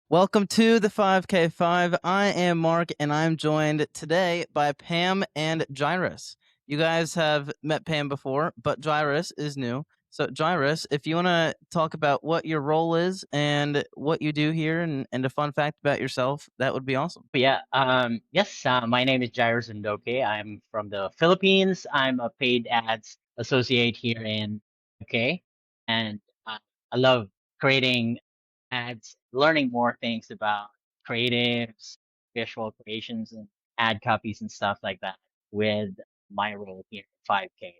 Welcome to the 5K5. I am Mark, and I'm joined today by Pam and Jairus. You guys have met Pam before, but Jairus is new. So, Jairus, if you want to talk about what your role is and what you do here and a fun fact about yourself, that would be awesome. Yes, my name is Jairus Ndoke. I'm from the Philippines. I'm a paid ads associate here in UK, and I love creating ads, learning more things about creatives, visual creations, and ad copies and stuff like that with my role here at 5K.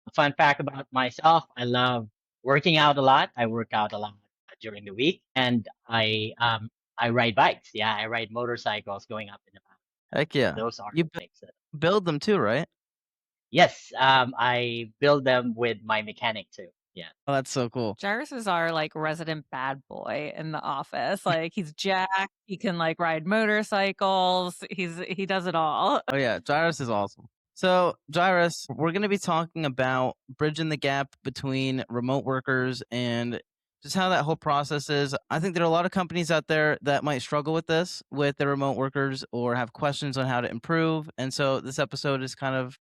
A fun fact about myself, I love working out a lot. I work out a lot during the week, and I ride bikes. Yeah, I ride motorcycles going up and down. Heck yeah. Those are You the things that. build them too, right? Yes, I build them with my mechanic too. Yeah. Oh, that's so cool. Jarvis is our like resident bad boy in the office. Like he's Jack. He can like ride motorcycles. He does it all. Oh yeah, Jairus is awesome. So, Jairus, we're going to be talking about bridging the gap between remote workers and just how that whole process is. I think there are a lot of companies out there that might struggle with this, with their remote workers, or have questions on how to improve. And so, this episode is kind of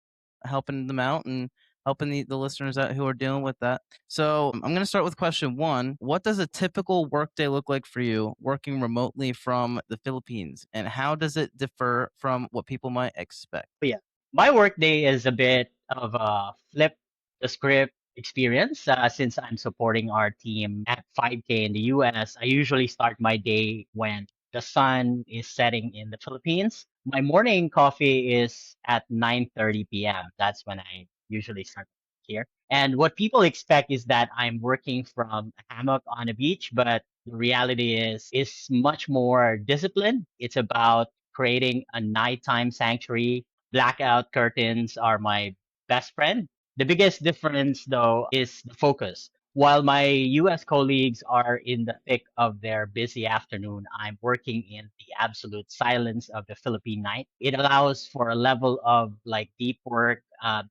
helping them out and helping the listeners out who are dealing with that. So, I'm going to start with question one. What does a typical workday look like for you working remotely from the Philippines? And how does it differ from what people might expect? But yeah, my work day is a bit of a flip the script experience since I'm supporting our team at 5K in the US. I usually start my day when the sun is setting in the Philippines. My morning coffee is at 9:30 p.m. That's when I usually start here. And what people expect is that I'm working from a hammock on a beach, but the reality is much more disciplined. It's about creating a nighttime sanctuary. Blackout curtains are my best friend. The biggest difference, though, is the focus. While my US colleagues are in the thick of their busy afternoon, I'm working in the absolute silence of the Philippine night. It allows for a level of like deep work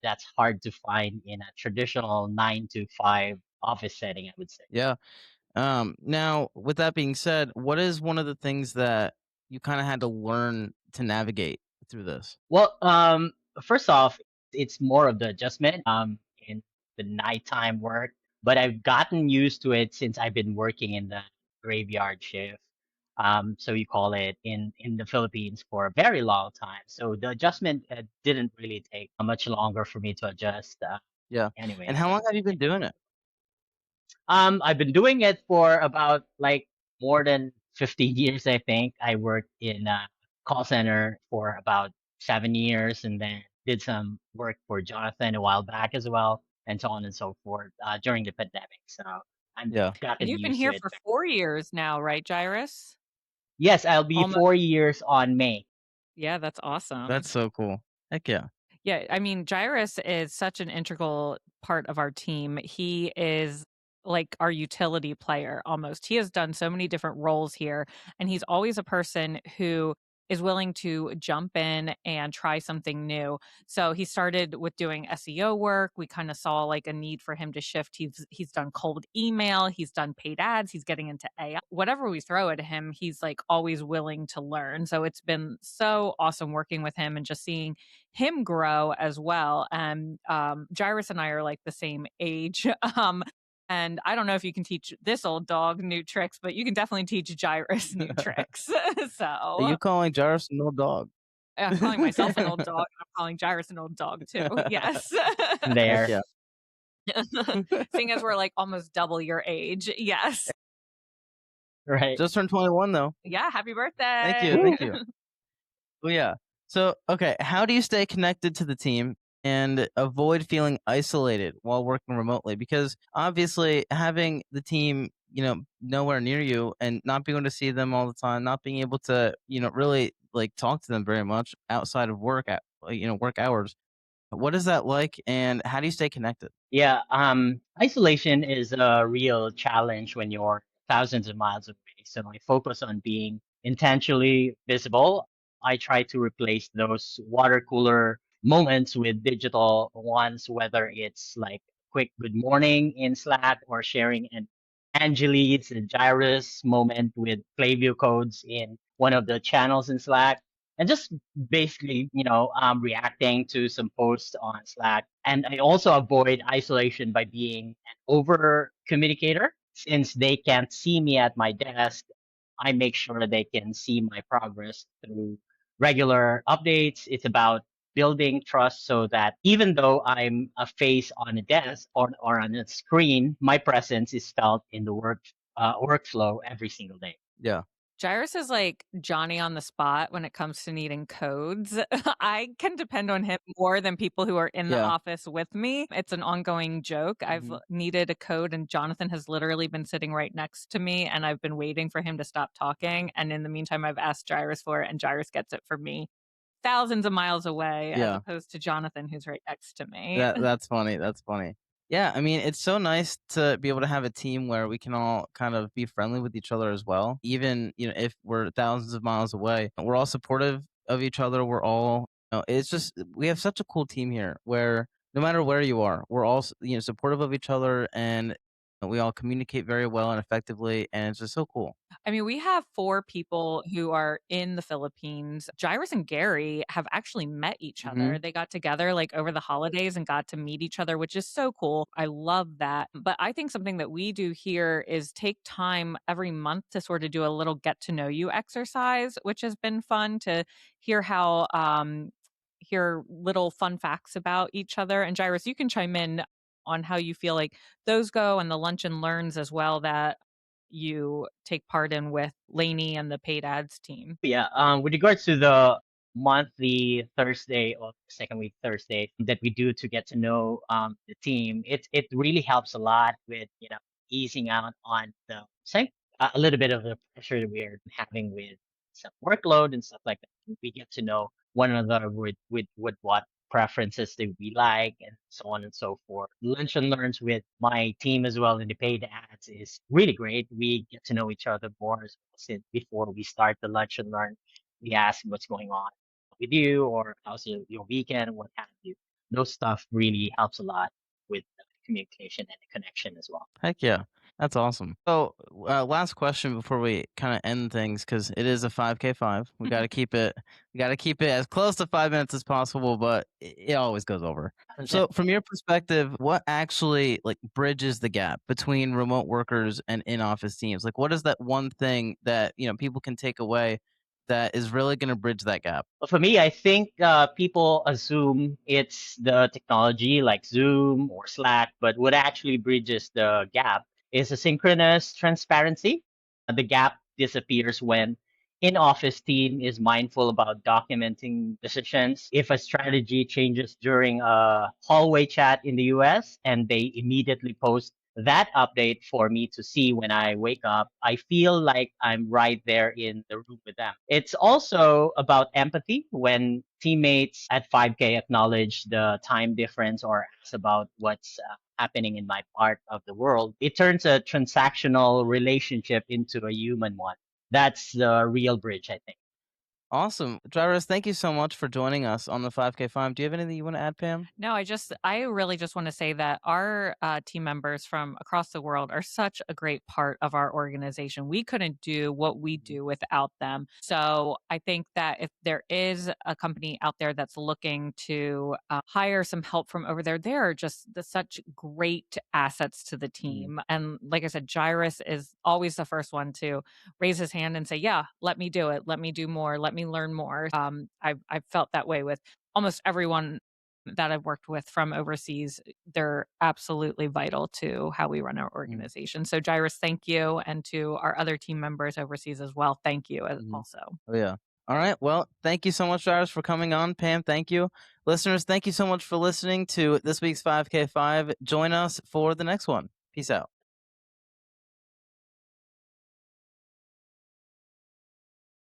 that's hard to find in a traditional 9 to 5 office setting, I would say. Yeah. Now, with that being said, what is one of the things that you kind of had to learn to navigate through this? Well, first off, it's more of the adjustment in the nighttime work, but I've gotten used to it since I've been working in the graveyard shift. So you call it in the Philippines for a very long time. So the adjustment didn't really take much longer for me to adjust. Yeah. And Anyways, how long have you been doing it? I've been doing it for about like more than 15 years, I think. I worked in a call center for about 7 years and then did some work for Jonathan a while back as well, and so on and so forth during the pandemic. So Yeah. I've gotten You've been used to here it. for 4 years now, right, Jairus? Yes, I'll be Almost. 4 years on May. Yeah, that's awesome. That's so cool. Heck yeah. Yeah, I mean, Jairus is such an integral part of our team. He is like our utility player almost. He has done so many different roles here, and he's always a person who is willing to jump in and try something new. So he started with doing SEO work. We kind of saw like a need for him to shift. He's done cold email, he's done paid ads, he's getting into AI. Whatever we throw at him, he's like always willing to learn. So it's been so awesome working with him and just seeing him grow as well. And Jairus and I are like the same age. And I don't know if you can teach this old dog new tricks, but you can definitely teach Jairus new tricks. Are So you calling Jarvis an old dog? I'm calling myself an old dog. And I'm calling Jairus an old dog too. Yes. Heck There, yeah. Seeing as we're like almost double your age. Yes. right? Just turned 21 though. Yeah. Happy Thank birthday. you. Woo! Thank you. Well, yeah. So, okay, how do you stay connected to the team and avoid feeling isolated while working remotely? Because obviously, having the team, nowhere near you and not being able to see them all the time, not being able to, really like talk to them very much outside of work, work hours. What is that like, and how do you stay connected? Yeah, isolation is a real challenge when you're thousands of miles away. So I focus on being intentionally visible. I try to replace those water cooler moments with digital ones, whether it's like quick good morning in Slack or sharing an Angeli's Gyrus moment with Playview codes in one of the channels in Slack. And just basically, reacting to some posts on Slack. And I also avoid isolation by being an over communicator. Since they can't see me at my desk, I make sure they can see my progress through regular updates. It's about building trust so that even though I'm a face on a desk or on a screen, my presence is felt in the workflow every single day. Yeah. Jairus is like Johnny on the spot when it comes to needing codes. I can depend on him more than people who are in the Yeah. office with me. It's an ongoing joke. I've Mhm. needed a code, and Jonathan has literally been sitting right next to me, and I've been waiting for him to stop talking. And in the meantime, I've asked Jairus for it, and Jairus gets it for me thousands of miles away, as Yeah. opposed to Jonathan, who's right next to me. That's funny. That's funny. Yeah, I mean, it's so nice to be able to have a team where we can all kind of be friendly with each other as well. Even, if we're thousands of miles away, we're all supportive of each other. We're all, it's just we have such a cool team here where no matter where you are, we're all, supportive of each other, and we all communicate very well and effectively, and it's just so cool. I mean, we have 4 people who are in the Philippines. Jairus and Gary have actually met each Mhm. other. They got together like over the holidays and got to meet each other, which is so cool. I love that. But I think something that we do here is take time every month to sort of do a little get to know you exercise, which has been fun to hear hear little fun facts about each other. And Jairus, you can chime in on how you feel like those go, and the lunch and learns as well that you take part in with Lainey and the paid ads team. Yeah, with regards to the monthly Thursday or second week Thursday that we do to get to know the team, it really helps a lot with easing out on the a little bit of the pressure that we're having with some workload and stuff like that. We get to know one another with what preferences that we like and so on and so forth. Lunch and learns with my team as well in the paid ads is really great. We get to know each other more as well since before we start the lunch and learn. We ask what's going on with you or how's your weekend, what have you. Those stuff really helps a lot with the communication and the connection as well. Heck yeah. That's awesome. So, last question before we kind of end things, because it is a 5K5. We got to keep it. We got to keep it as close to 5 minutes as possible, but it always goes over. So, from your perspective, what actually like bridges the gap between remote workers and in-office teams? Like, what is that one thing that people can take away that is really going to bridge that gap? Well, for me, I think people assume it's the technology like Zoom or Slack, but what actually bridges the gap is asynchronous transparency. The gap disappears when in-office team is mindful about documenting decisions. If a strategy changes during a hallway chat in the US and they immediately post that update for me to see when I wake up, I feel like I'm right there in the room with them. It's also about empathy when teammates at 5K acknowledge the time difference or ask about what's happening in my part of the world. It turns a transactional relationship into a human one. That's the real bridge, I think. Awesome, Jairus. Thank you so much for joining us on the 5K5. Do you have anything you want to add, Pam? No, I really just want to say that our team members from across the world are such a great part of our organization. We couldn't do what we do without them. So I think that if there is a company out there that's looking to hire some help from over there, they are just such great assets to the team. And like I said, Jairus is always the first one to raise his hand and say, "Yeah, let me do it. Let me do more. Let me learn more." I've felt that way with almost everyone that I've worked with from overseas. They're absolutely vital to how we run our organization. So, Jairus, thank you. And to our other team members overseas as well, thank you Mhm. also. Oh, yeah. All right. Well, thank you so much, Jairus, for coming on. Pam, thank you. Listeners, thank you so much for listening to this week's 5K5. Join us for the next one. Peace out.